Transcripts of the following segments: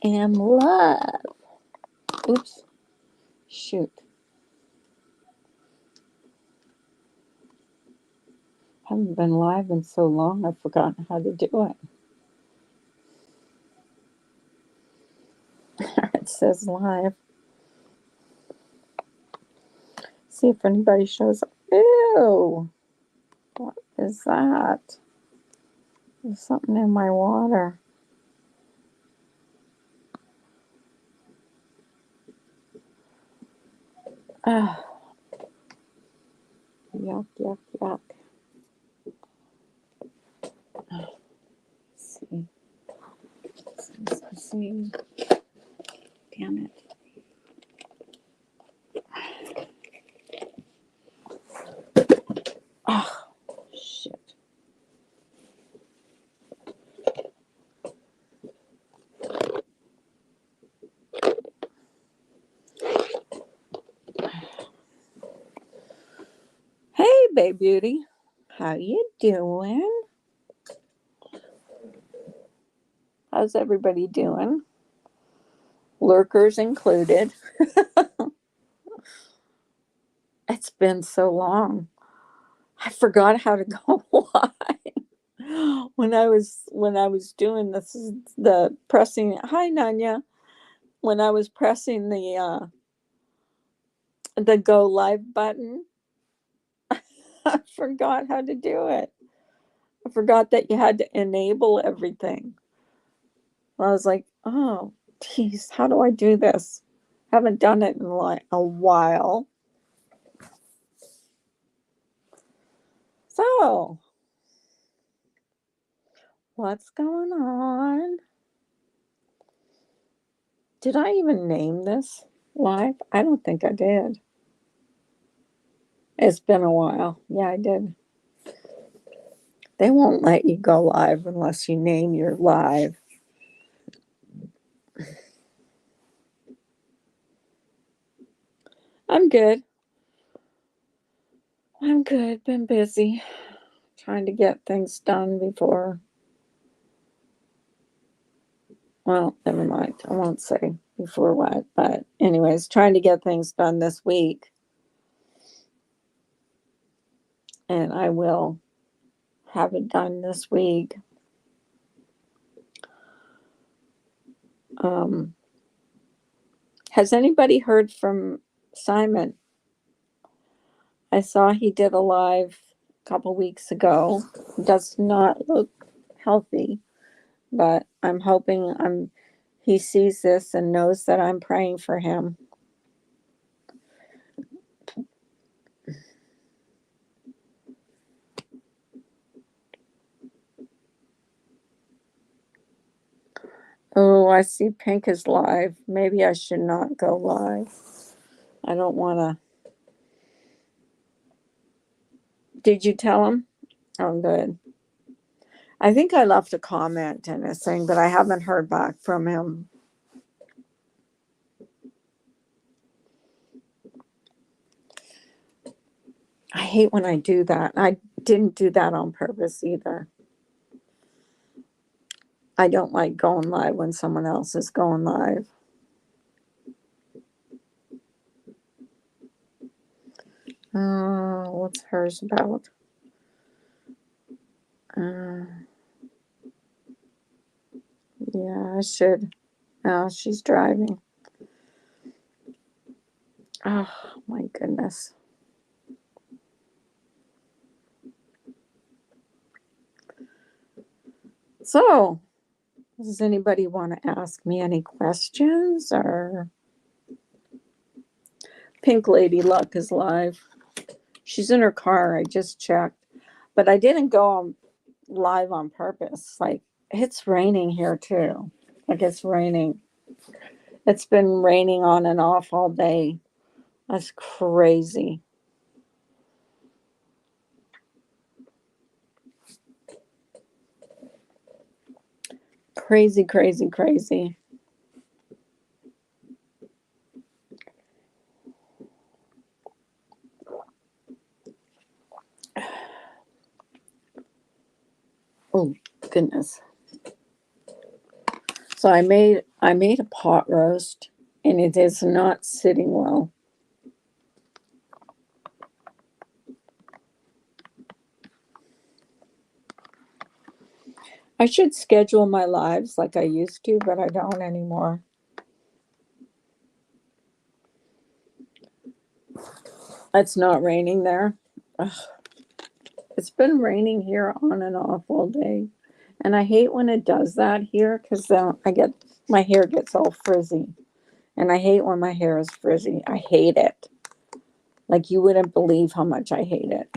am love. Oops. Shoot. Haven't been live in so long, I've forgotten how to do it. It says live. See if anybody shows up. Ew. What is that? There's something in my water. Ah. Yuck, yuck, yuck. Let's see. Let's see. Damn it. Oh, shit. Hey, Babe Beauty. How you doing? How's everybody doing? Lurkers included. It's been so long. I forgot how to go live. When I was doing this, is the pressing. Hi, Nanya. When I was pressing the go live button, I forgot how to do it. I forgot that you had to enable everything. I was like, oh, geez, how do I do this? Haven't done it in like a while. So, what's going on? Did I even name this live? I don't think I did. It's been a while. Yeah, I did. They won't let you go live unless you name your live. I'm good. I'm good. Been busy trying to get things done before. Well, never mind. I won't say before what. But, anyways, trying to get things done this week. And I will have it done this week. Has anybody heard from Simon? I saw he did a live a couple weeks ago. Does not look healthy, but I'm hoping he sees this and knows that I'm praying for him. Oh, I see Pink is live. Maybe I should not go live. I don't want to. Did you tell him? Oh, good. I think I left a comment in his thing, but I haven't heard back from him. I hate when I do that. I didn't do that on purpose either. I don't like going live when someone else is going live. What's hers about? Yeah, I should. Oh, she's driving. Oh, my goodness. So, does anybody want to ask me any questions? Or Pink Lady Luck is live. She's in her car. I just checked. But I didn't go live on purpose. Like, it's raining here too. Like, it's raining. It's been raining on and off all day. That's crazy. Crazy, crazy, crazy. Oh, goodness. So I made a pot roast and it is not sitting well. I should schedule my lives like I used to, but I don't anymore. It's not raining there. Ugh, it's been raining here on and off all day. And I hate when it does that here because then my hair gets all frizzy. And I hate when my hair is frizzy. I hate it. Like you wouldn't believe how much I hate it.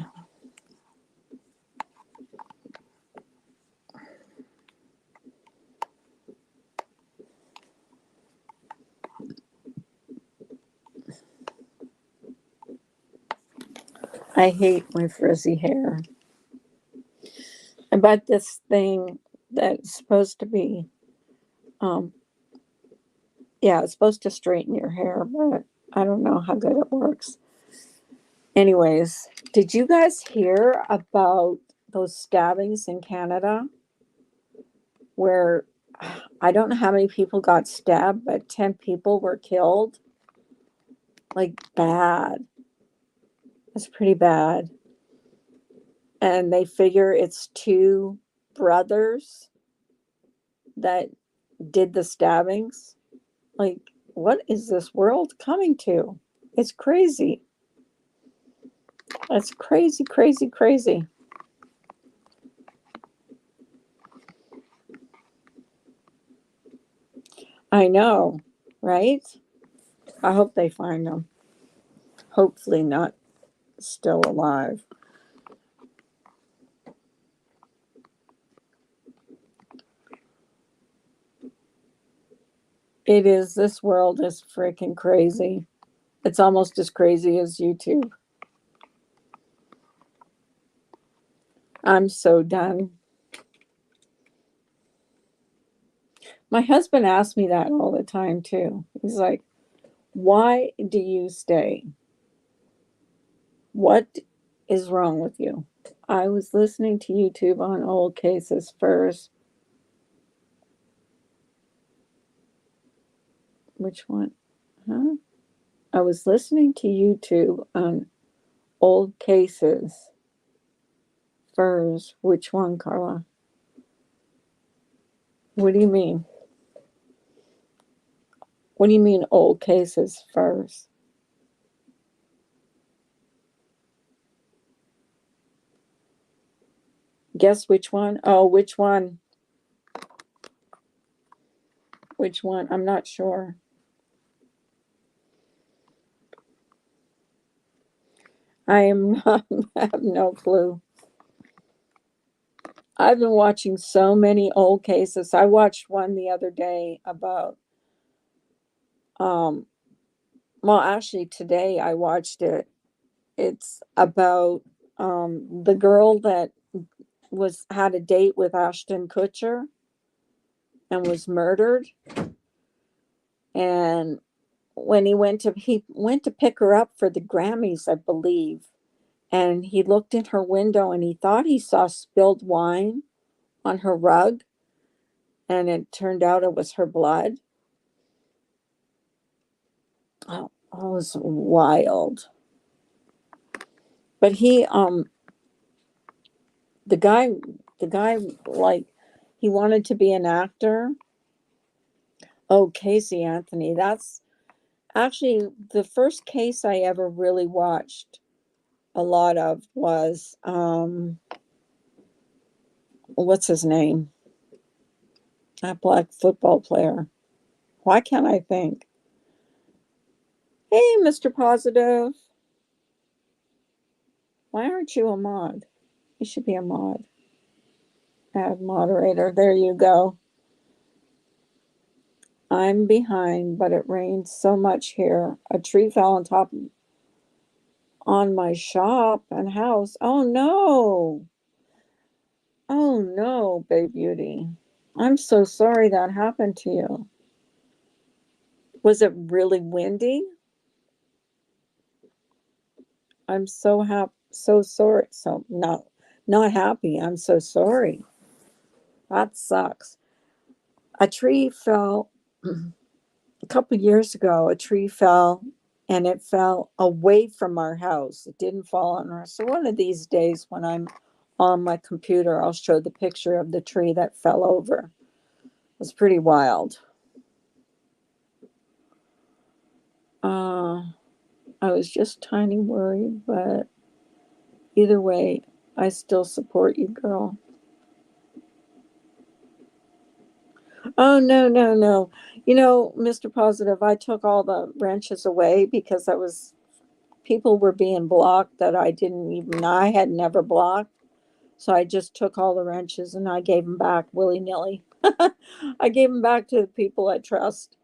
I hate my frizzy hair. I bought this thing that's supposed to be, um, yeah, it's supposed to straighten your hair, but I don't know how good it works. Anyways, did you guys hear about those stabbings in Canada where I don't know how many people got stabbed, but 10 people were killed? Like, bad. It's pretty bad. And they figure it's two brothers that did the stabbings. Like, what is this world coming to? It's crazy. It's crazy, crazy, crazy. I know, right? I hope they find them. Hopefully, not still alive. It is. This world is freaking crazy. It's almost as crazy as YouTube. I'm so done. My husband asks me that all the time, too. He's like, why do you stay? What is wrong with you? I was listening to YouTube on old cases first. Which one? Huh? I was listening to YouTube on old cases first. Which one, Carla? What do you mean? What do you mean old cases first? Guess which one? Oh, which one? Which one? I'm not sure. I am not, I have no clue. I've been watching so many old cases. I watched one the other day about um well actually today I watched it. It's about the girl that was had a date with Ashton Kutcher and was murdered. And when he went to pick her up for the Grammys, I believe, and he looked in her window and he thought he saw spilled wine on her rug, and it turned out it was her blood. Oh, it was wild. But the guy the guy like he wanted to be an actor. Oh, Casey Anthony. That's actually the first case I ever really watched a lot of was what's his name? That black football player. Why can't I think? Hey, Mr. Positive. Why aren't you a mod? You should be a mod. Add moderator. There you go. I'm behind, but it rains so much here. A tree fell on my shop and house. Oh no. Oh no, Babe Beauty. I'm so sorry that happened to you. Was it really windy? I'm so happy, so sorry. So not happy. I'm so sorry. That sucks. A tree fell a couple years ago. A tree fell, and it fell away from our house. It didn't fall on us. So one of these days when I'm on my computer, I'll show the picture of the tree that fell over. It was pretty wild. I was just tiny worried, but either way, I still support you, girl. Oh, no, no, no. You know, Mr. Positive, I took all the wrenches away because people were being blocked that I had never blocked. So I just took all the wrenches and I gave them back willy nilly. I gave them back to the people I trust.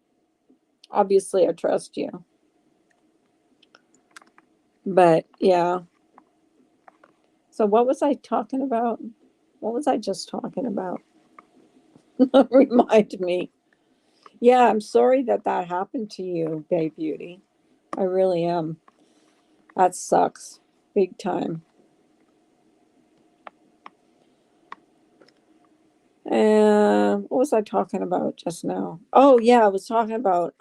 Obviously, I trust you. But yeah. So what was I talking about? What was I just talking about? Remind me. Yeah, I'm sorry that that happened to you, Bay Beauty. I really am. That sucks. Big time. And what was I talking about just now? Oh yeah, I was talking about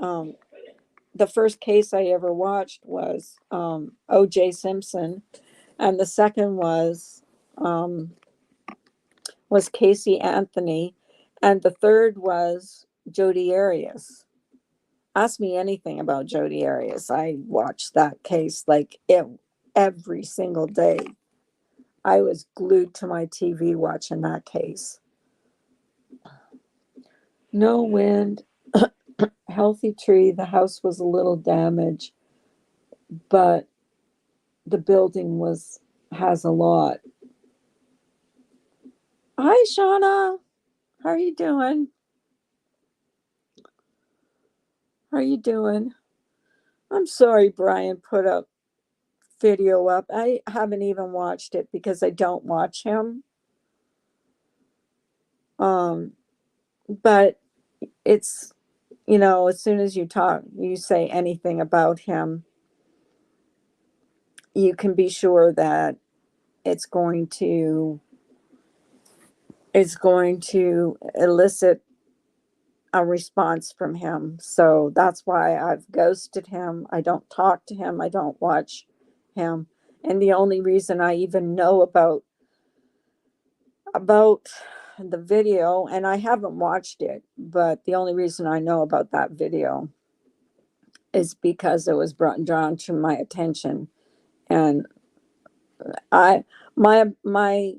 the first case I ever watched was O.J. Simpson, and the second um, was Casey Anthony, and the third was Jodi Arias. Ask me anything about Jodi Arias. I watched that case every single day. I was glued to my TV watching that case. No wind, healthy tree. The house was a little damaged, but the building has a lot. Hi, Shauna. How are you doing? How are you doing? I'm sorry Brian put a video up. I haven't even watched it because I don't watch him. Um, but it's, as soon as you say anything about him, you can be sure that it's going to it's going to elicit a response from him. So that's why I've ghosted him. I don't talk to him. I don't watch him. And the only reason I even know about the video, and I haven't watched it, but the only reason I know about that video is because it was drawn to my attention. And I my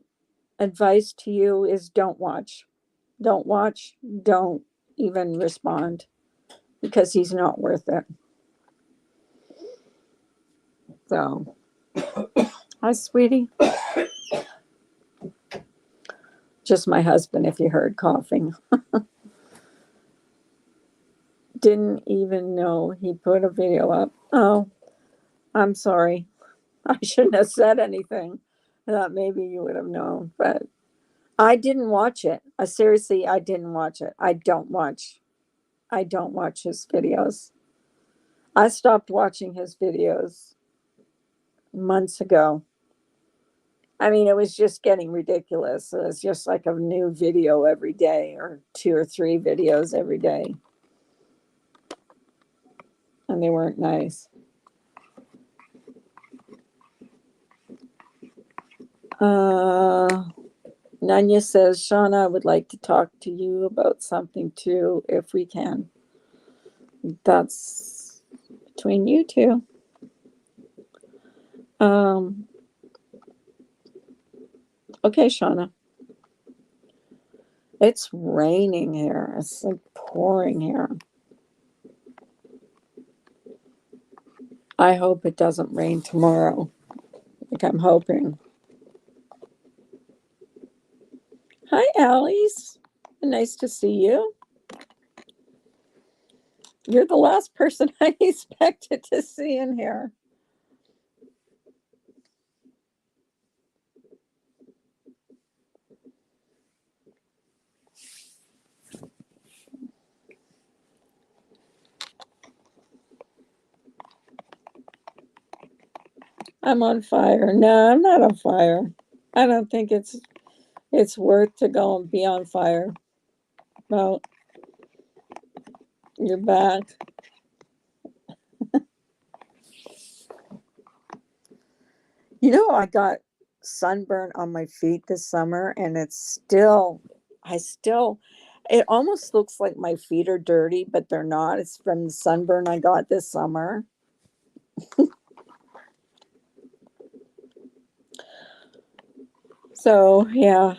advice to you is don't watch. Don't watch. Don't even respond because he's not worth it. So, hi, sweetie. Just my husband, if you heard coughing. Didn't even know he put a video up. Oh, I'm sorry. I shouldn't have said anything. I thought maybe you would have known, but I didn't watch it. I didn't watch it. I don't watch his videos. I stopped watching his videos months ago. I mean, it was just getting ridiculous. It was just like a new video every day, or 2 or 3 videos every day. And they weren't nice. Nanya says, Shauna, I would like to talk to you about something too, if we can. That's between you two. Okay, Shauna. It's raining here. It's like pouring here. I hope it doesn't rain tomorrow. Like I'm hoping. Hi, Alice. Nice to see you. You're the last person I expected to see in here. I'm on fire. No, I'm not on fire. I don't think it's worth to go and be on fire. Well, You're back. I got sunburn on my feet this summer, and it almost looks like my feet are dirty, but they're not. It's from the sunburn I got this summer. So, yeah,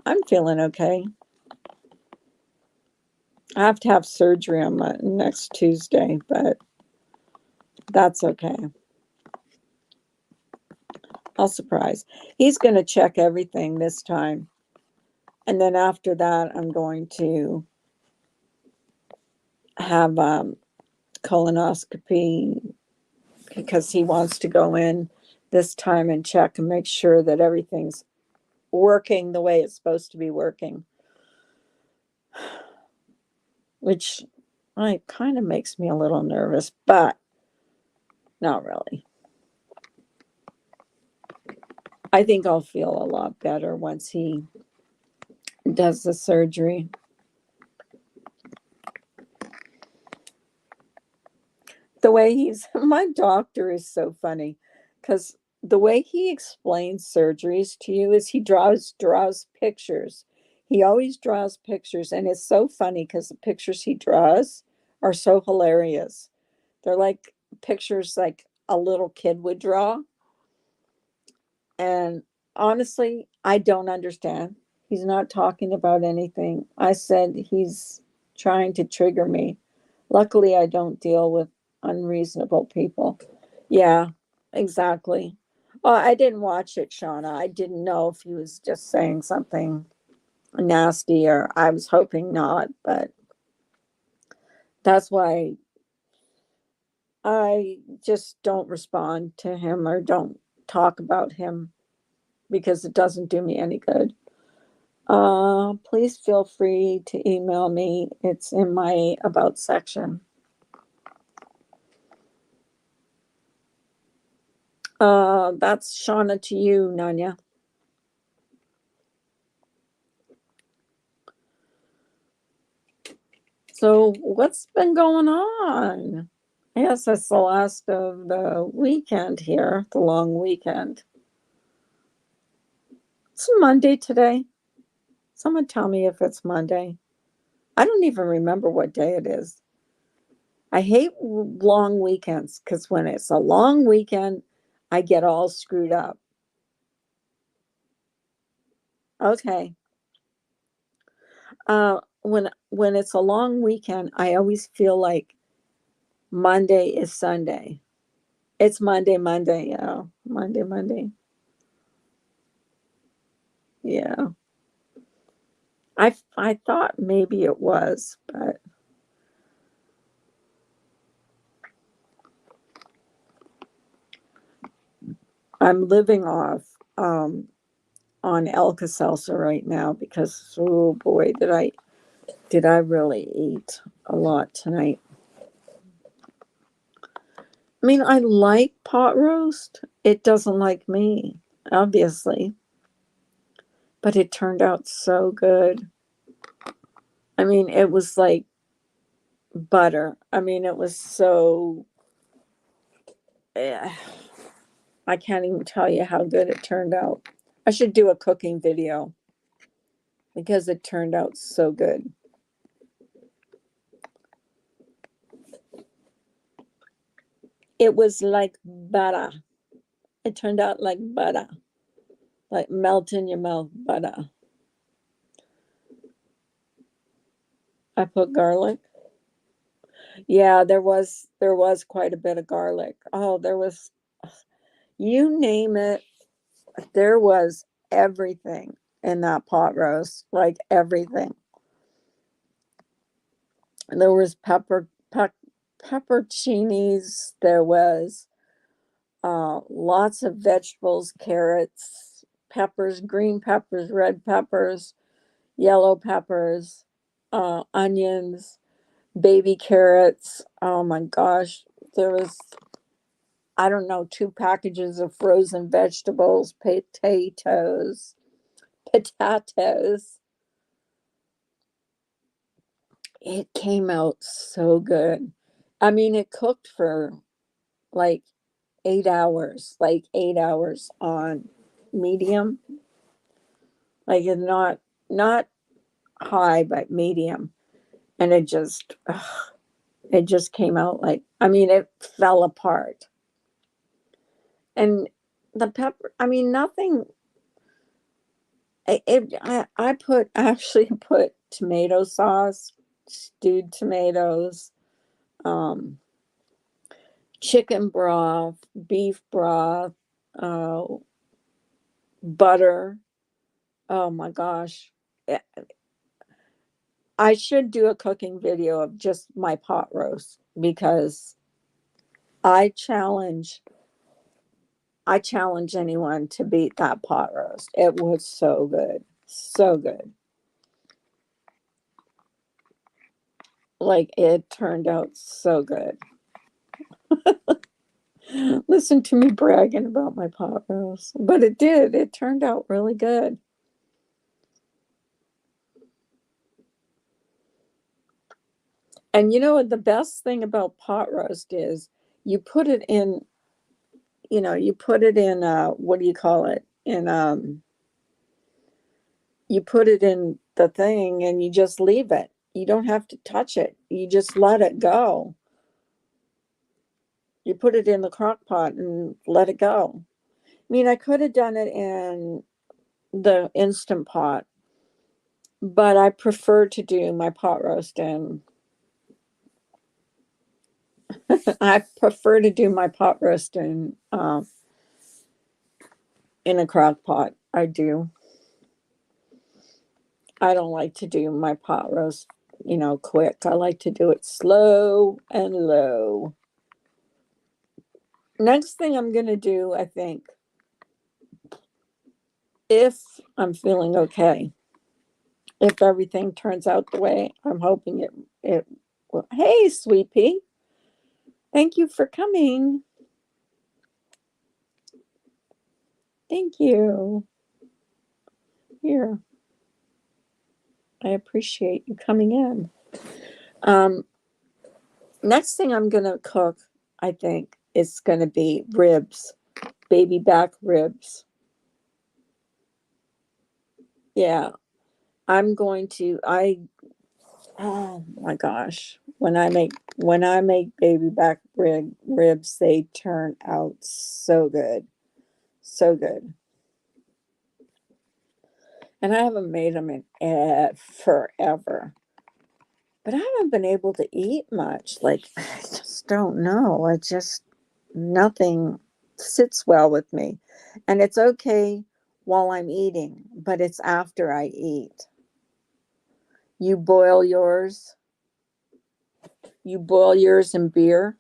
I'm feeling okay. I have to have surgery on my next Tuesday, but that's okay. I'll surprise. He's going to check everything this time. And then after that, I'm going to have colonoscopy because he wants to go in this time and check and make sure that everything's working the way it's supposed to be working, which kind of makes me a little nervous, but not really. I think I'll feel a lot better once he does the surgery. The way my doctor is so funny because the way he explains surgeries to you is he draws pictures. He always draws pictures, and it's so funny because the pictures he draws are so hilarious. They're like pictures like a little kid would draw. And honestly, I don't understand. He's not talking about anything. I said he's trying to trigger me. Luckily, I don't deal with unreasonable people. Yeah, exactly. I didn't watch it, Shauna. I didn't know if he was just saying something nasty, or I was hoping not, but that's why I just don't respond to him or don't talk about him because it doesn't do me any good. Please feel free to email me. It's in my about section. That's Shauna to you, Nanya. So what's been going on? Yes, it's the last of the weekend here, the long weekend. It's Monday today. Someone tell me if it's Monday. I don't even remember what day it is. I hate long weekends because when it's a long weekend, I get all screwed up. Okay. When it's a long weekend, I always feel like Monday is Sunday. It's Monday, Monday, Monday, Monday. Yeah. I thought maybe it was, but I'm living off on Alka-Seltzer right now because oh boy, did I really eat a lot tonight. I mean, I like pot roast. It doesn't like me, obviously, but it turned out so good. I mean, it was like butter. I mean, it was so. eh, I can't even tell you how good it turned out. I should do a cooking video because it turned out so good. It was like butter. It turned out like butter, like melt in your mouth butter. I put garlic. Yeah, there was quite a bit of garlic. Oh, there was, you name it, there was everything in that pot roast, like everything. There was pepperoncinis. There was lots of vegetables, carrots, peppers, green peppers, red peppers, yellow peppers, onions, baby carrots. Oh my gosh. There was, I don't know, 2 packages of frozen vegetables, potatoes. It came out so good. I mean, it cooked for like 8 hours, like 8 hours on medium, like it's not high, but medium. And it just came out like, I mean, it fell apart. And the pepper, I mean, nothing. I put actually put tomato sauce, stewed tomatoes, um, chicken broth, beef broth, uh, butter. Oh my gosh. Eh, I should do a cooking video of just my pot roast because I challenge I challenge anyone to beat that pot roast. It was so good. So good. Like it turned out so good. Listen to me bragging about my pot roast. But it did. It turned out really good. And you know what the best thing about pot roast is? You put it in, you put it in what do you call it? In you put it in the thing and you just leave it. You don't have to touch it. You just let it go. You put it in the crock pot and let it go. I mean, I could have done it in the instant pot, but I prefer to do my pot roast in I prefer to do my pot roast in a crock pot. I do. I don't like to do my pot roast, quick. I like to do it slow and low. Next thing I'm going to do, I think, if I'm feeling okay, if everything turns out the way I'm hoping it will. Hey, sweet pea, thank you for coming. Thank you. Here, I appreciate you coming in. Um, Next thing I'm gonna cook, I think, is gonna be ribs, baby back ribs. Yeah, I'm going to. Oh my gosh, when I make baby back ribs, they turn out so good, so good. And I haven't made them in forever, but I haven't been able to eat much. Like I just don't know. I just nothing sits well with me. And it's okay while I'm eating, but it's after I eat. You boil yours. You boil yours in beer.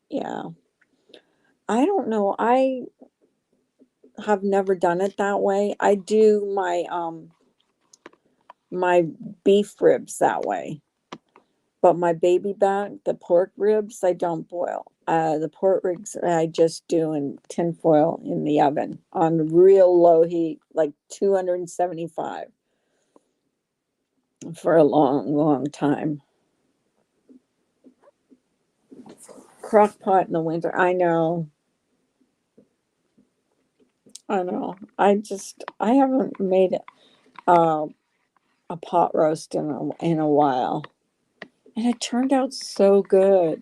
Yeah. I don't know. I have never done it that way. I do my beef ribs that way. But my baby back, the pork ribs, I don't boil. The pork ribs I just do in tinfoil in the oven on real low heat, like 275 for a long, long time. Crock pot in the winter. I know. I know. I haven't made uh, a pot roast in a while. And it turned out so good.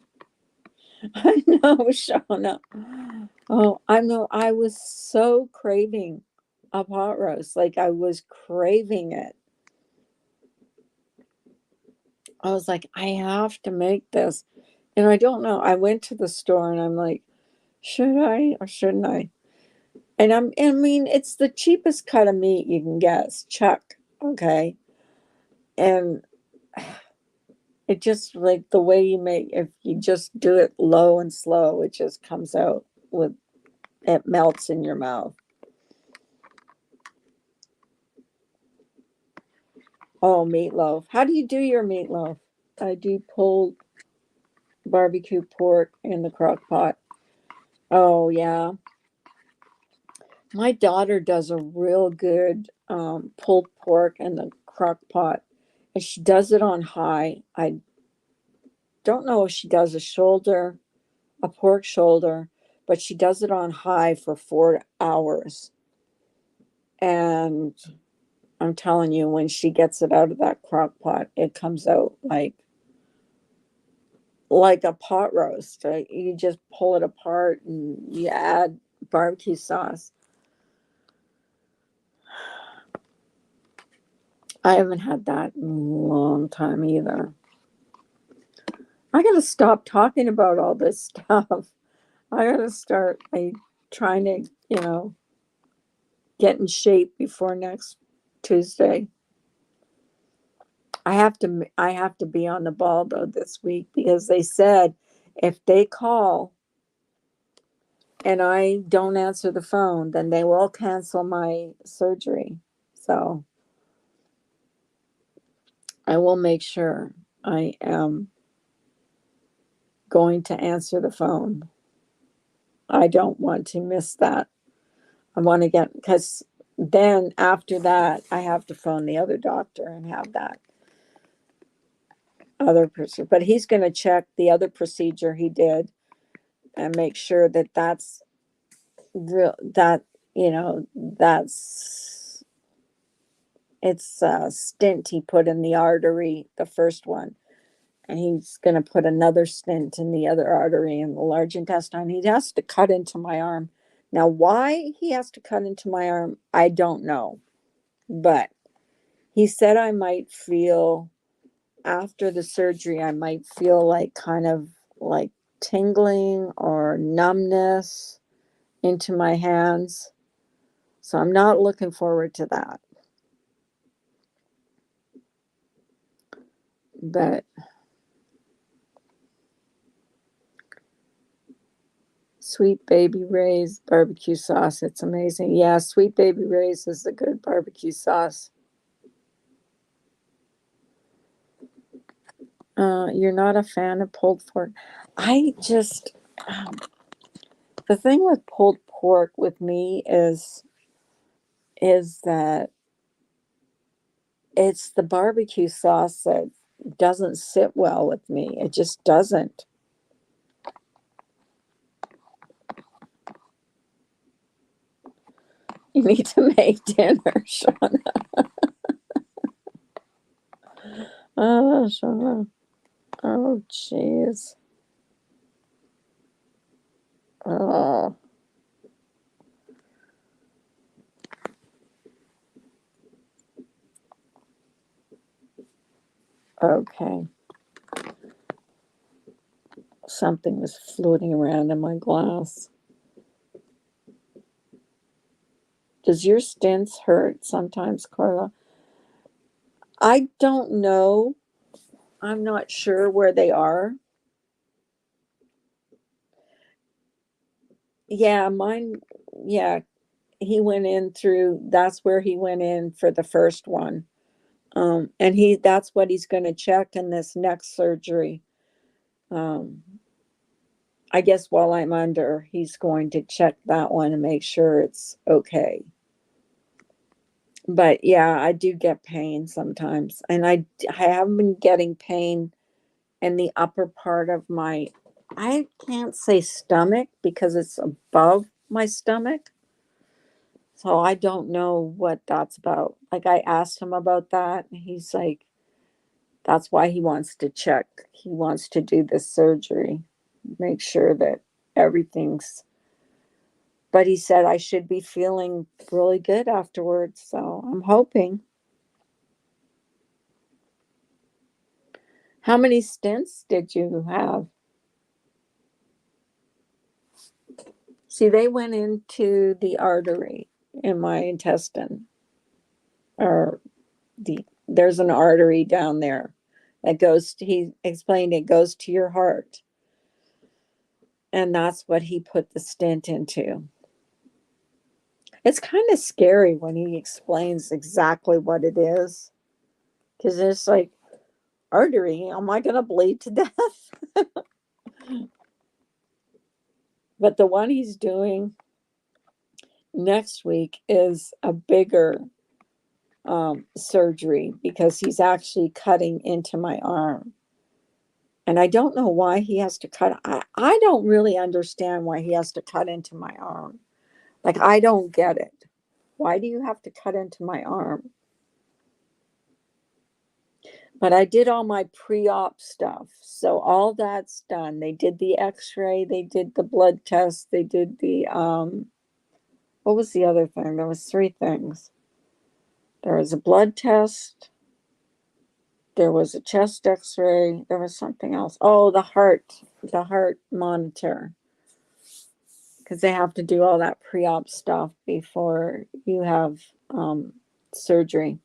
I know, Shauna. Oh, I know. I was so craving a pot roast. Like I was craving it. I was like, I have to make this. And I don't know. I went to the store and I'm like, should I or shouldn't I? And I mean, it's the cheapest cut of meat you can get. It's chuck. Okay. And it just like the way you make, if you just do it low and slow, it just comes out with, it melts in your mouth. Oh, meatloaf. How do you do your meatloaf? I do pulled barbecue pork in the crock pot. Oh, yeah. My daughter does a real good pulled pork in the crock pot. And she does it on high. I don't know if she does a pork shoulder, but she does it on high for 4 hours. And I'm telling you, when she gets it out of that crock pot, it comes out like a pot roast. Right? You just pull it apart and you add barbecue sauce. I haven't had that in a long time either. I gotta stop talking about all this stuff. I gotta start trying to, get in shape before next Tuesday. I have to be on the ball though this week because they said if they call and I don't answer the phone, then they will cancel my surgery. So I will make sure I am going to answer the phone. I don't want to miss that. I want to get, because then after that, I have to phone the other doctor and have that other procedure. But he's going to check the other procedure he did and make sure that that's real, that's it's a stint he put in the artery, the first one. And he's going to put another stent in the other artery in the large intestine. He has to cut into my arm. Now, why he has to cut into my arm, I don't know. But he said I might feel, after the surgery, I might feel like kind of like tingling or numbness into my hands. So I'm not looking forward to that. But Sweet Baby Ray's barbecue sauce, it's amazing. Yeah, Sweet Baby Ray's is a good barbecue sauce. You're not a fan of pulled pork. I just, the thing with pulled pork with me is that it's the barbecue sauce that doesn't sit well with me. It just doesn't. You need to make dinner, Shauna. Oh, Shauna. Oh, jeez. Oh, okay. Something was floating around in my glass. Does your stents hurt sometimes, Carla? I don't know. I'm not sure where they are. Yeah, mine, yeah, he went in through, that's where he went in for the first one. And that's what he's going to check in this next surgery. Um, I guess while I'm under, he's going to check that one and make sure it's okay. But yeah, I do get pain sometimes. And I have been getting pain in the upper part of my, I can't say stomach because it's above my stomach. So I don't know what that's about. Like I asked him about that, and he's like, that's why he wants to check. He wants to do this surgery, make sure that everything's. But he said I should be feeling really good afterwards. So I'm hoping. How many stents did you have? See, they went into the artery in my intestine, or there's an artery down there that goes to, he explained it goes to your heart. And that's what he put the stent into. It's kind of scary when he explains exactly what it is. Because it's like, artery, am I going to bleed to death? But the one he's doing next week is a bigger surgery because he's actually cutting into my arm. And I don't know why he has to cut. I don't really understand why he has to cut into my arm. Like, I don't get it. Why do you have to cut into my arm? But I did all my pre-op stuff. So all that's done. They did the x-ray, they did the blood test, they did the what was the other thing? There was 3 things. There was a blood test, there was a chest x-ray, there was something else. Oh, the heart monitor. Because they have to do all that pre-op stuff before you have surgery.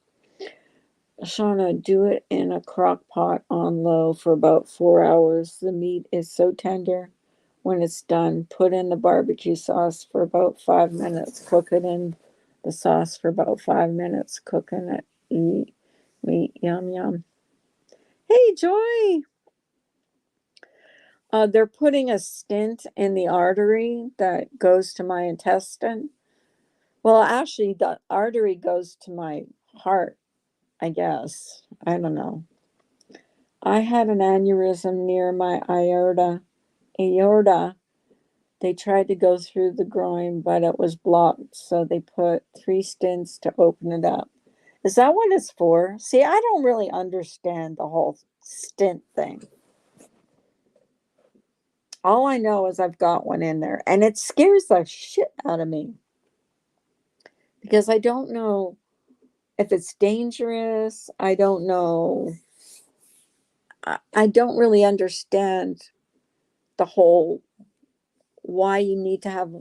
Shauna, do it in a crock pot on low for about 4 hours. The meat is so tender. When it's done, put in the barbecue sauce for about 5 minutes. Cook it in the sauce for about 5 minutes. Cooking it. Eat meat. Yum, yum. Hey, Joy. They're putting a stent in the artery that goes to my intestine. Well, actually, the artery goes to my heart, I guess. I don't know. I had an aneurysm near my aorta. They tried to go through the groin, but it was blocked. So they put 3 stents to open it up. Is that what it's for? See, I don't really understand the whole stent thing. All I know is I've got one in there, and it scares the shit out of me because I don't know if it's dangerous. I don't know. I don't really understand the whole why you need to have,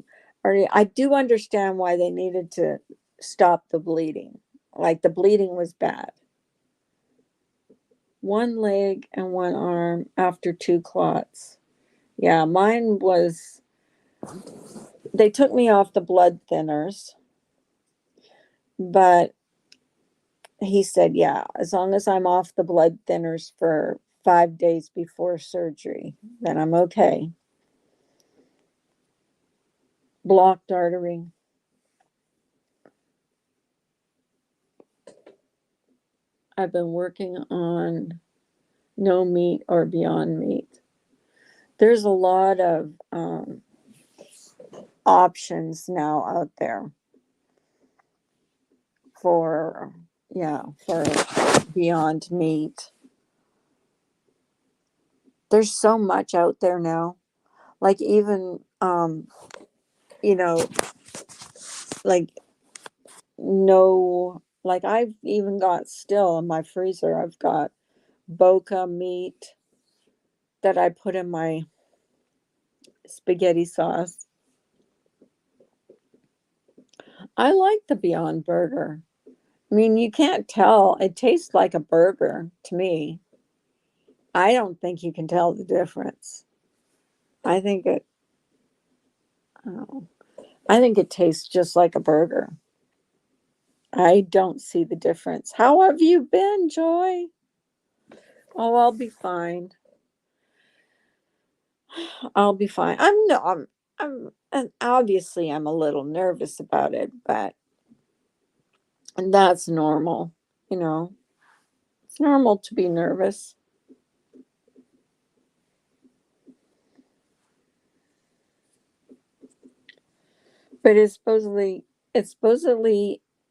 or I do understand why they needed to stop the bleeding. Like, the bleeding was bad. 1 leg and 1 arm after 2 clots. Yeah, mine was, they took me off the blood thinners, but he said, yeah, as long as I'm off the blood thinners for 5 days before surgery, then I'm okay. Blocked artery. I've been working on no meat or Beyond Meat. There's a lot of options now out there for Beyond Meat. There's so much out there now. Like, even like, no, like, I've even got, still in my freezer, I've got Boca meat that I put in my spaghetti sauce. I like the Beyond Burger. I mean, you can't tell. It tastes like a burger to me. I don't think you can tell the difference. I think it, oh, I think it tastes just like a burger. I don't see the difference. How have you been, Joy? Oh, I'll be fine. I'll be fine. And obviously I'm a little nervous about it, but that's normal, you know. It's normal to be nervous. But it's supposedly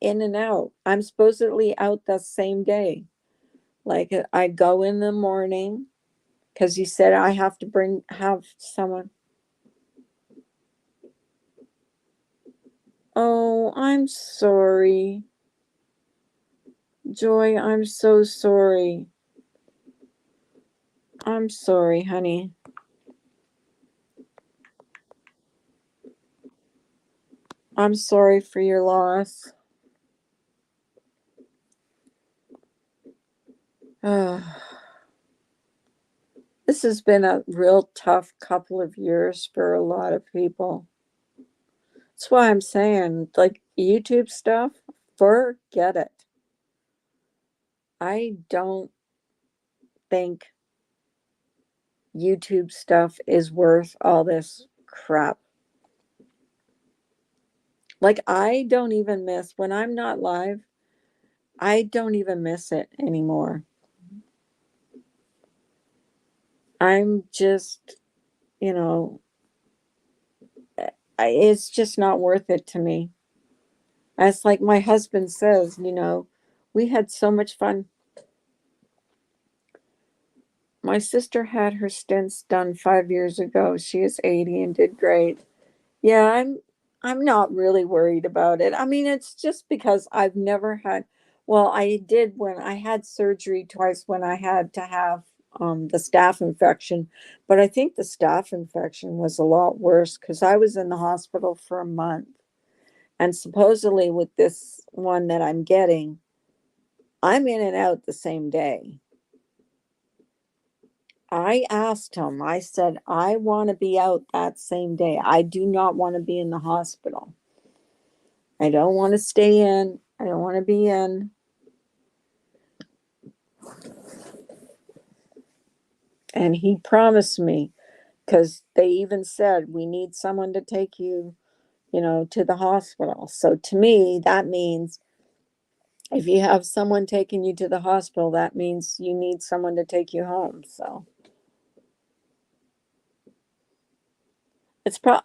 in and out. I'm supposedly out the same day. Like, I go in the morning because he said I have to have someone. Oh, I'm sorry. Joy, I'm so sorry. I'm sorry, honey. I'm sorry for your loss. This has been a real tough couple of years for a lot of people. That's why I'm saying, like, YouTube stuff, forget it. I don't think YouTube stuff is worth all this crap. Like, I don't even miss when I'm not live. I don't even miss it anymore. I'm just, you know, it's just not worth it to me. As like my husband says, we had so much fun. My sister had her stents done 5 years ago. She is 80 and did great. Yeah, I'm not really worried about it. I mean, it's just because I've never had, well, I did when I had surgery twice when I had to have the staph infection, but I think the staph infection was a lot worse because I was in the hospital for a month. And supposedly with this one that I'm getting, I'm in and out the same day. I asked him, I said, I want to be out that same day. I do not want to be in the hospital. I don't want to stay in. I don't want to be in. And he promised me, because they even said, we need someone to take you, to the hospital. So to me, that means if you have someone taking you to the hospital, that means you need someone to take you home. So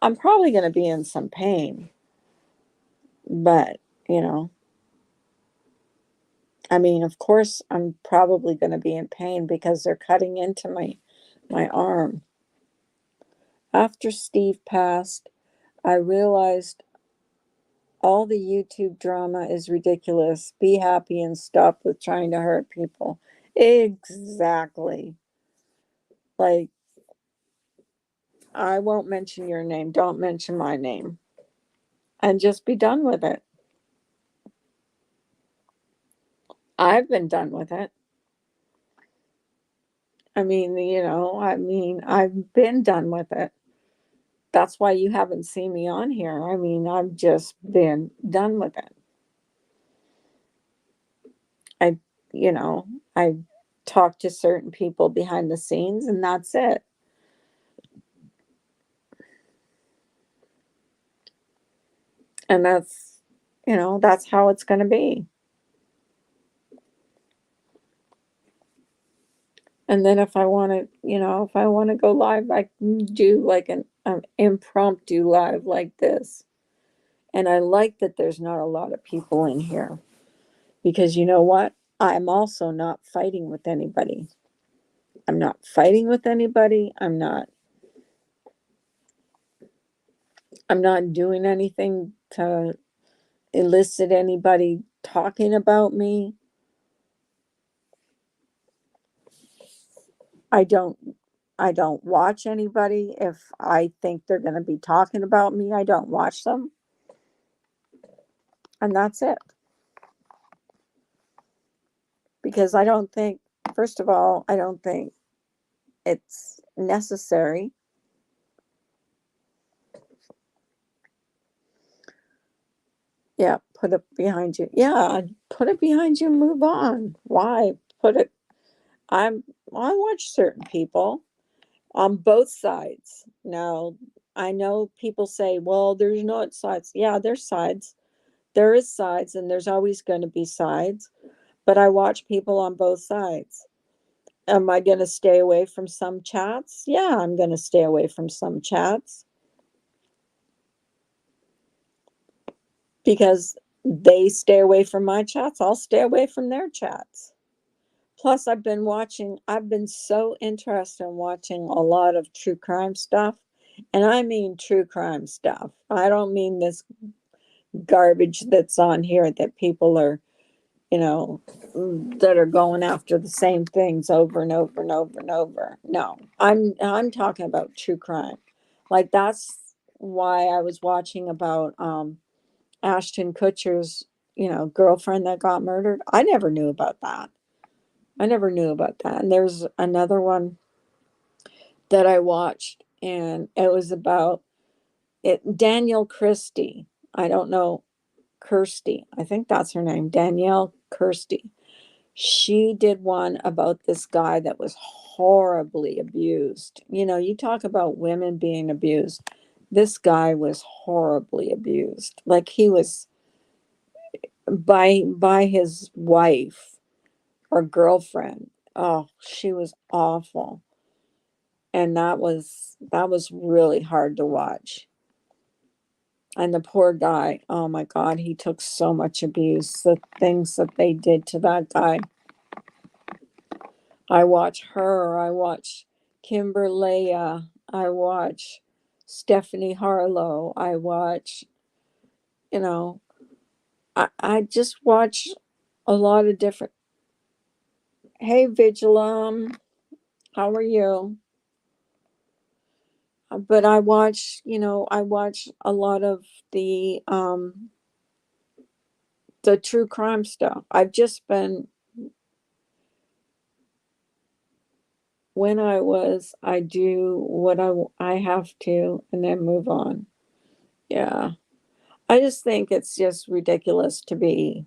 I'm probably going to be in some pain, but, you know, I mean, of course, I'm probably going to be in pain because they're cutting into my arm. After Steve passed, I realized all the YouTube drama is ridiculous. Be happy and stop with trying to hurt people. Exactly. Like, I won't mention your name. Don't mention my name. And just be done with it. I've been done with it. I've been done with it. That's why you haven't seen me on here. I mean, I've just been done with it. I, you know, I talk to certain people behind the scenes and that's it. And that's how it's going to be. And then if I want to go live, I can do like an impromptu live like this. And I like that there's not a lot of people in here because you know what? I'm also not fighting with anybody. I'm not fighting with anybody. I'm not doing anything to elicit anybody talking about me. I don't I don't watch anybody. If I think they're going to be talking about me, I don't watch them. And that's it. Because first of all, I don't think it's necessary. Yeah, put it behind you. Yeah, put it behind you and move on. Why put it? I watch certain people on both sides. Now, I know people say, well, there's not sides. Yeah, there's sides. There is sides, and there's always going to be sides. But I watch people on both sides. Am I going to stay away from some chats? Yeah, I'm going to stay away from some chats because they stay away from my chats. I'll stay away from their chats. Plus, I've been so interested in watching a lot of true crime stuff. And I mean true crime stuff. I don't mean this garbage that's on here that people are, you know, that are going after the same things over and over and over and over. No, I'm talking about true crime. Like that's why I was watching about Ashton Kutcher's, girlfriend that got murdered. I never knew about that. I never knew about that. And there's another one that I watched, and it was about Danielle Christie. I don't know, Kirsty. I think that's her name, Danielle Kirsty. She did one about this guy that was horribly abused. You talk about women being abused. This guy was horribly abused. Like by his wife or girlfriend. Oh, she was awful. And that was really hard to watch. And the poor guy, oh my God, he took so much abuse. The things that they did to that guy. I watch her. I watch Kimberly. I watch Stephanie Harlow. I watch, you know, I just watch a lot of different. Hey, Vigilum, how are you? But I watch a lot of the um the true crime stuff. I've just been when I do what I have to and then move on. Yeah. I just think it's just ridiculous to be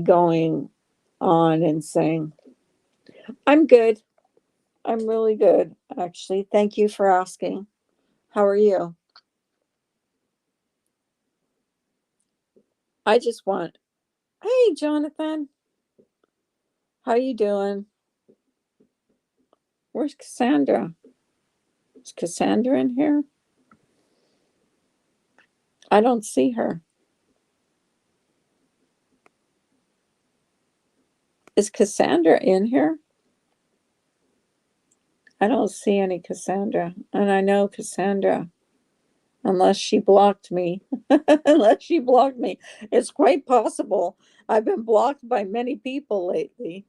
going on and saying, "I'm good. I'm really good, actually. Thank you for asking. How are you?" I just want, "Hey, Jonathan, how you doing? Where's Cassandra? Is Cassandra in here? I don't see her. Is Cassandra in here? I don't see any Cassandra. And I know Cassandra, unless she blocked me. Unless she blocked me. It's quite possible. I've been blocked by many people lately.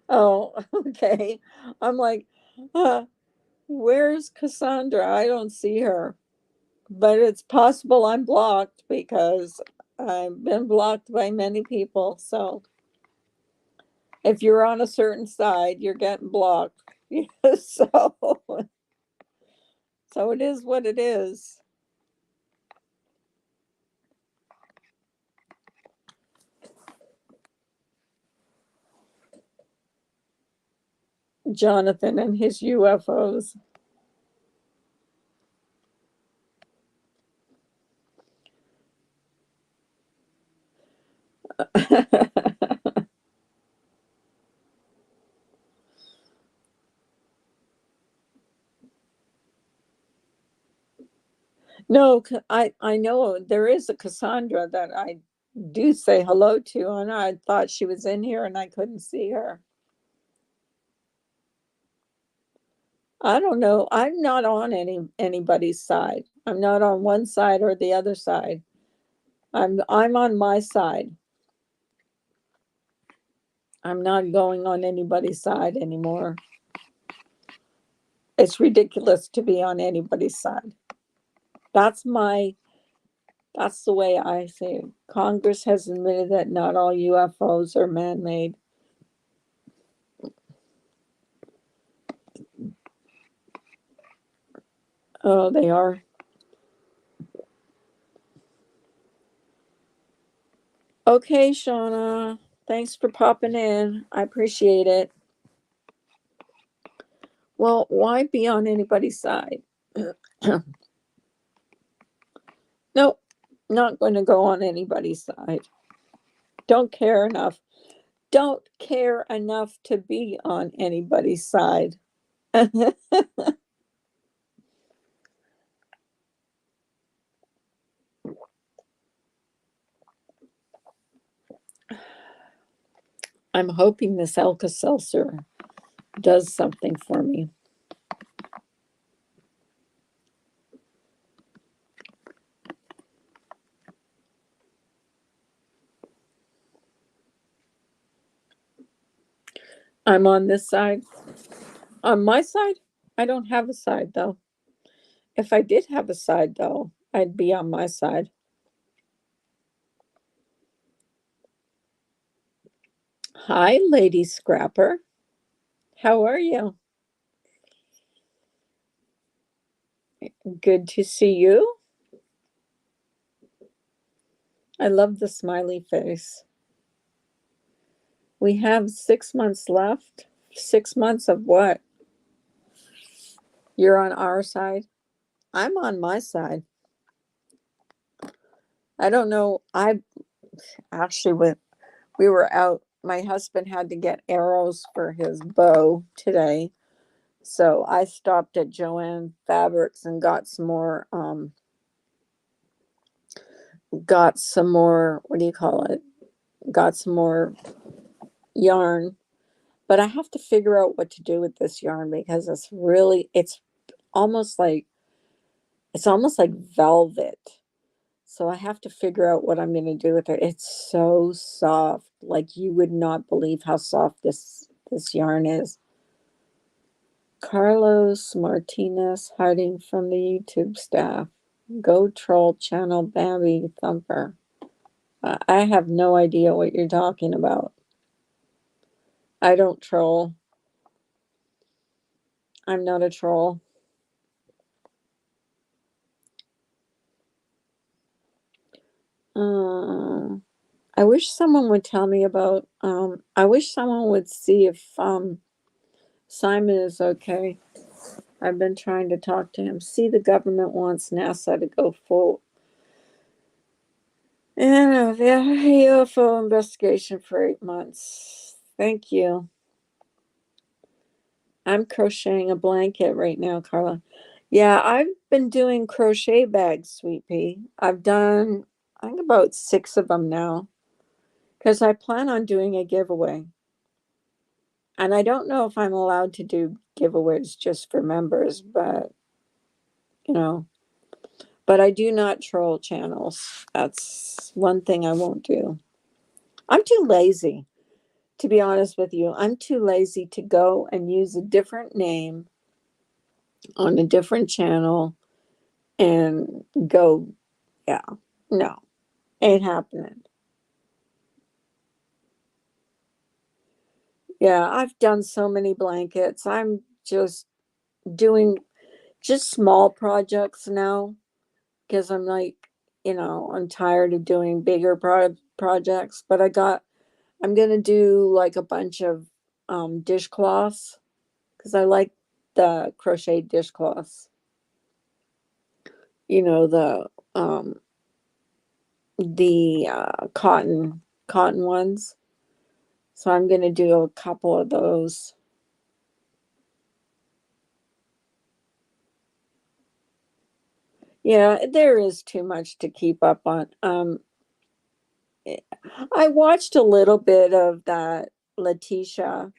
Oh, okay. I'm like, uh, where's Cassandra? I don't see her. But it's possible I'm blocked because I've been blocked by many people. So if you're on a certain side, you're getting blocked. so so it is what it is. Jonathan and his UFOs. No, I know there is a Cassandra that I do say hello to, and I thought she was in here and I couldn't see her. I don't know. I'm not on anybody's side. I'm not on one side or the other side. I'm on my side. I'm not going on anybody's side anymore. It's ridiculous to be on anybody's side. That's my that's the way I see it. Congress has admitted that not all UFOs are man-made. Oh, they are. Okay, Shauna. Thanks for popping in. I appreciate it. Well, why be on anybody's side? Nope, not going to go on anybody's side. Don't care enough. Don't care enough to be on anybody's side. I'm hoping this Alka Seltzer does something for me. I'm on this side. On my side, I don't have a side though. If I did have a side though, I'd be on my side. Hi, Lady Scrapper. How are you? Good to see you. I love the smiley face. We have 6 months left. 6 months of what? You're on our side. I'm on my side. I don't know. I actually went, we were out. My husband had to get arrows for his bow today. So I stopped at Joann Fabrics and got some more, what do you call it? Got some more yarn. But I have to figure out what to do with this yarn because almost like, it's almost like velvet. So I have to figure out what I'm going to do with it. It's so soft. Like you would not believe how soft this yarn is. Carlos Martinez hiding from the YouTube staff. Go troll channel Bambi Thumper. I have no idea what you're talking about. I don't troll. I'm not a troll. I wish someone would tell me about. I wish someone would see if Simon is okay. I've been trying to talk to him. See, the government wants NASA to go full. And the UFO investigation for 8 months. Thank you. I'm crocheting a blanket right now, Carla. Yeah, I've been doing crochet bags, Sweet Pea. I've done, I think, about 6 of them now because I plan on doing a giveaway. And I don't know if I'm allowed to do giveaways just for members, but you know, but I do not troll channels. That's one thing I won't do. I'm too lazy, to be honest with you. I'm too lazy to go and use a different name on a different channel and go, yeah, no, ain't happening. Yeah, I've done so many blankets. I'm just doing just small projects now because I'm like, I'm tired of doing bigger projects. But I'm gonna do like a bunch of dishcloths because I like the crochet dishcloths. You know the cotton ones. So I'm gonna do a couple of those. Yeah, there is too much to keep up on. I watched a little bit of that Letitia,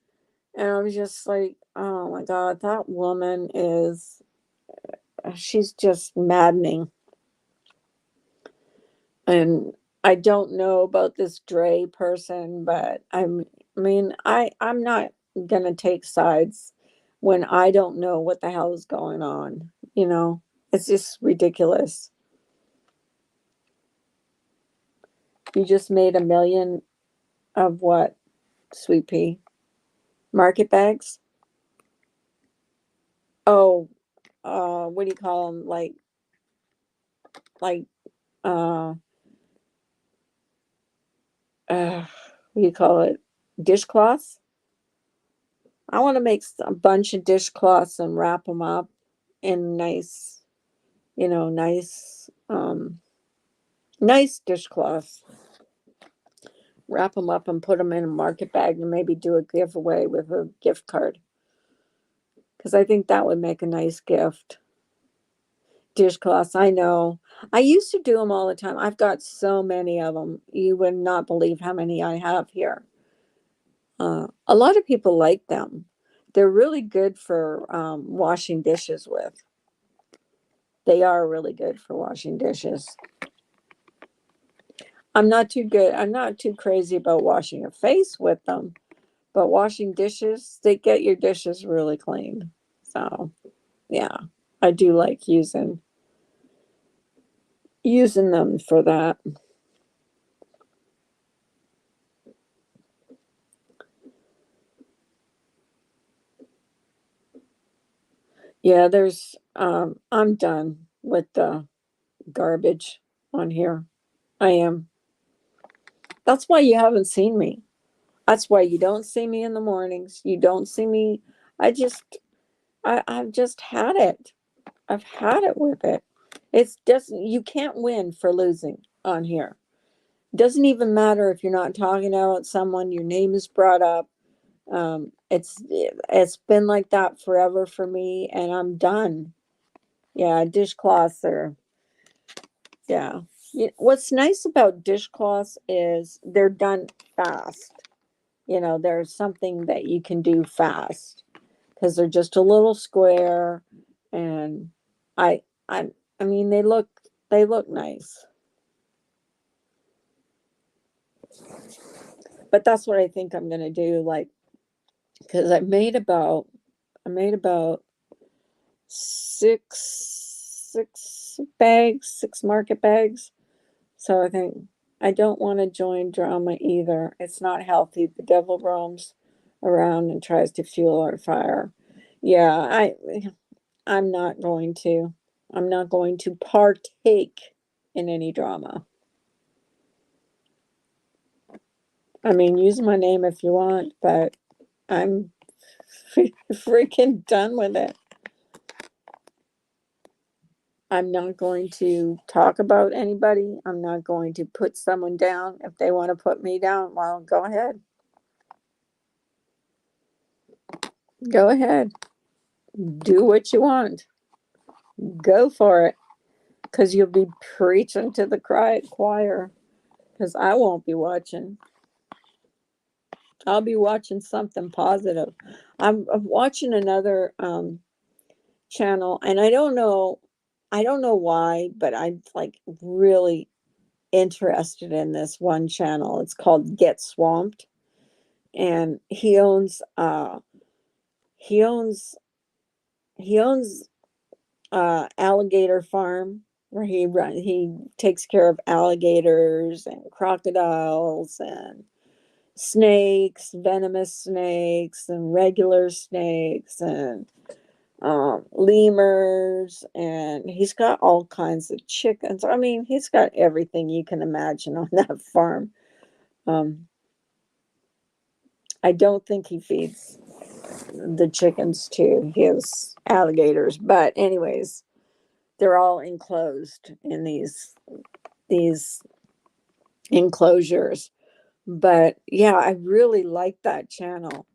and I was just like, oh my God, that woman she's just maddening. And I don't know about this Dre person, but I'm not gonna take sides when I don't know what the hell is going on. It's just ridiculous. You just made a million of what, Sweet Pea? Market bags? Oh, what do you call them? Like, uh, what do you call it? Dishcloths? I want to make a bunch of dishcloths and wrap them up in nice dishcloths. Wrap them up and put them in a market bag and maybe do a giveaway with a gift card. Because I think that would make a nice gift. Dishcloths, I know. I used to do them all the time. I've got so many of them. You would not believe how many I have here. A lot of people like them. They're really good for washing dishes with. They are really good for washing dishes. I'm not too good. I'm not too crazy about washing your face with them, but washing dishes, they get your dishes really clean. So, yeah, I do like using them for that. Yeah, I'm done with the garbage on here. I am. That's why you haven't seen me. That's why you don't see me in the mornings. You don't see me. I just I've just had it. I've had it with it. It's just, you can't win for losing. on here. Doesn't even matter if you're not talking about someone, your name is brought up. It's been like that forever for me, and I'm done. Yeah, dishcloths are, yeah. What's nice about dishcloths is they're done fast. There's something that you can do fast because they're just a little square, and I I I mean they look nice. But that's what I think I'm gonna do, like, because I made about six market bags. So I think I don't want to join drama either. It's not healthy. The devil roams around and tries to fuel our fire. Yeah, I'm not going to. I'm not going to partake in any drama. I mean, use my name if you want, but I'm freaking done with it. I'm not going to talk about anybody. I'm not going to put someone down. If they want to put me down, well, go ahead. Go ahead. Do what you want. Go for it. Because you'll be preaching to the choir. Because I won't be watching. I'll be watching something positive. I'm watching another channel, and I don't know why, but I'm like really interested in this one channel. It's called Get Swamped, and he owns alligator farm where he takes care of alligators and crocodiles and snakes, venomous snakes and regular snakes and lemurs, and he's got all kinds of chickens. I mean, he's got everything you can imagine on that farm. Um, I don't think he feeds the chickens to his alligators, but anyways, they're all enclosed in these enclosures. But yeah, I really like that channel.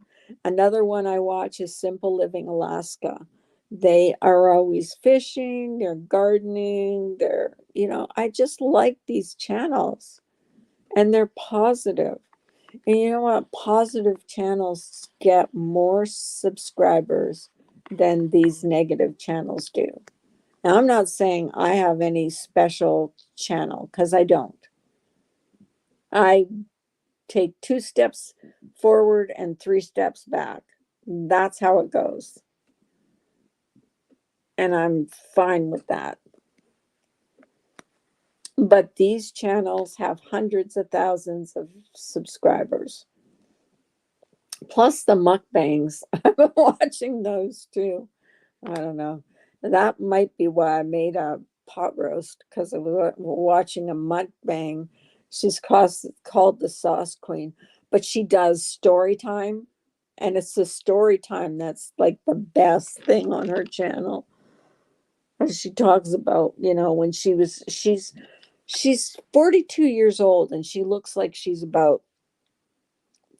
Another one I watch is Simple Living Alaska. They are always fishing, they're gardening, I just like these channels, and they're positive. And you know what? Positive channels get more subscribers than these negative channels do. Now, I'm not saying I have any special channel because I don't. I take 2 steps forward and 3 steps back. That's how it goes. And I'm fine with that. But these channels have hundreds of thousands of subscribers. Plus the mukbangs. I've been watching those too. I don't know. That might be why I made a pot roast, because I was watching a mukbang. She's called the Sauce Queen, but she does story time, and it's the story time that's like the best thing on her channel. And she talks about, when she's 42 years old, and she looks like she's about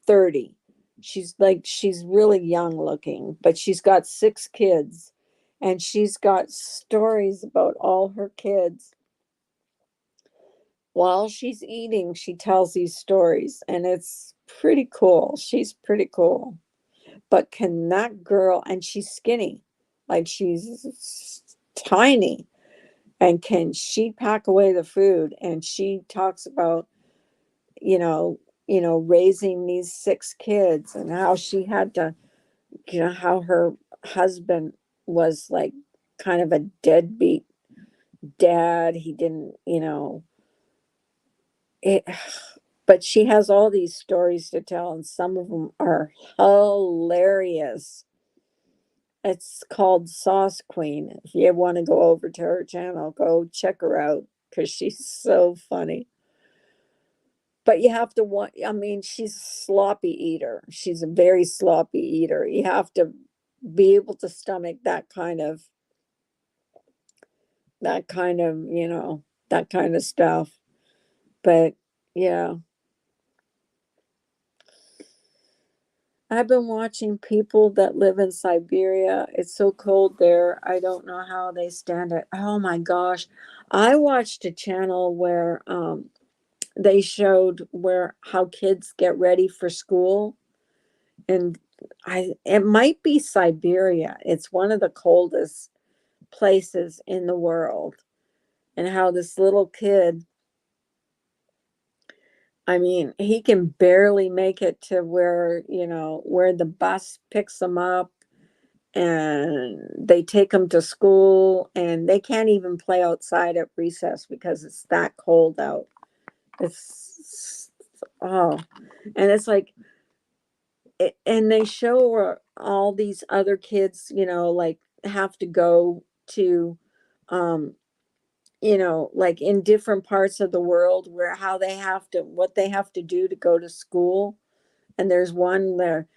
30. She's really young looking, but she's got 6 kids, and she's got stories about all her kids. While she's eating, she tells these stories, and it's pretty cool. She's pretty cool. But can that girl, and she's skinny, like she's tiny, and can she pack away the food? And she talks about, you know, raising these 6 kids, and how she had to, how her husband was like kind of a deadbeat dad. He didn't, it, but she has all these stories to tell, and some of them are hilarious. It's called Sauce Queen. If you want to go over to her channel, go check her out because she's so funny. But you have to want, I mean, she's a sloppy eater. She's a very sloppy eater. You have to be able to stomach that kind of stuff. But yeah, I've been watching people that live in Siberia. It's so cold there. I don't know how they stand it. Oh my gosh. I watched a channel where they showed where how kids get ready for school, and I it might be Siberia. It's one of the coldest places in the world, and how this little kid, I mean, he can barely make it to where, where the bus picks him up, and they take him to school, and they can't even play outside at recess because it's that cold out. It's oh, and it's like and they show where all these other kids, like have to go to um like in different parts of the world, where how they have to what they have to do to go to school. And there's one where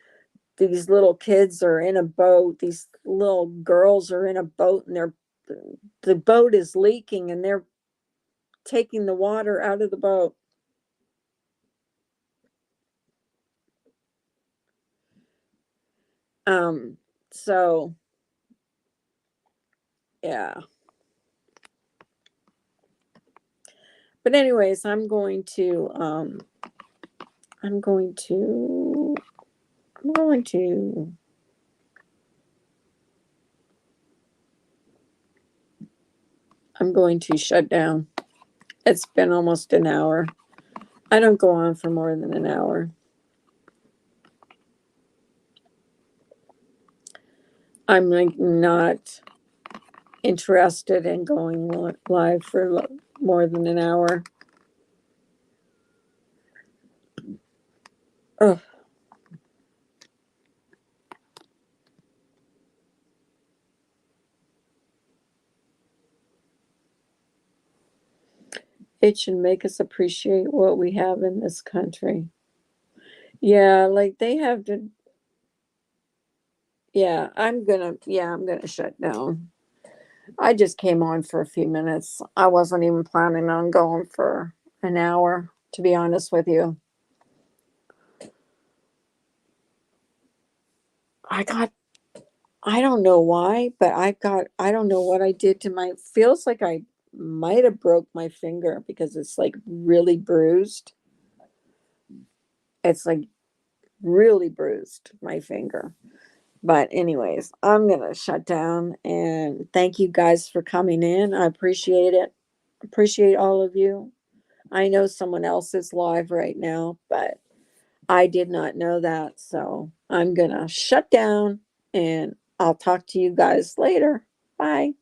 these little kids are in a boat, these little girls are in a boat, and the boat is leaking, and they're taking the water out of the boat. um so yeah, but anyways, i'm going to i'm going to I'm going to shut down. It's been almost an hour. I don't go on for more than an hour. I'm like not interested in going live for more than an hour. Ugh. It should make us appreciate what we have in this country. Yeah, like they have to. I'm gonna shut down. I just came on for a few minutes. I wasn't even planning on going for an hour, to be honest with you. I got I don't know why, but I don't know what I did to my, feels like I might have broke my finger because it's like really bruised. It's like really bruised, my finger. But anyways, I'm going to shut down, and thank you guys for coming in. I appreciate it. Appreciate all of you. I know someone else is live right now, but I did not know that. So I'm going to shut down, and I'll talk to you guys later. Bye.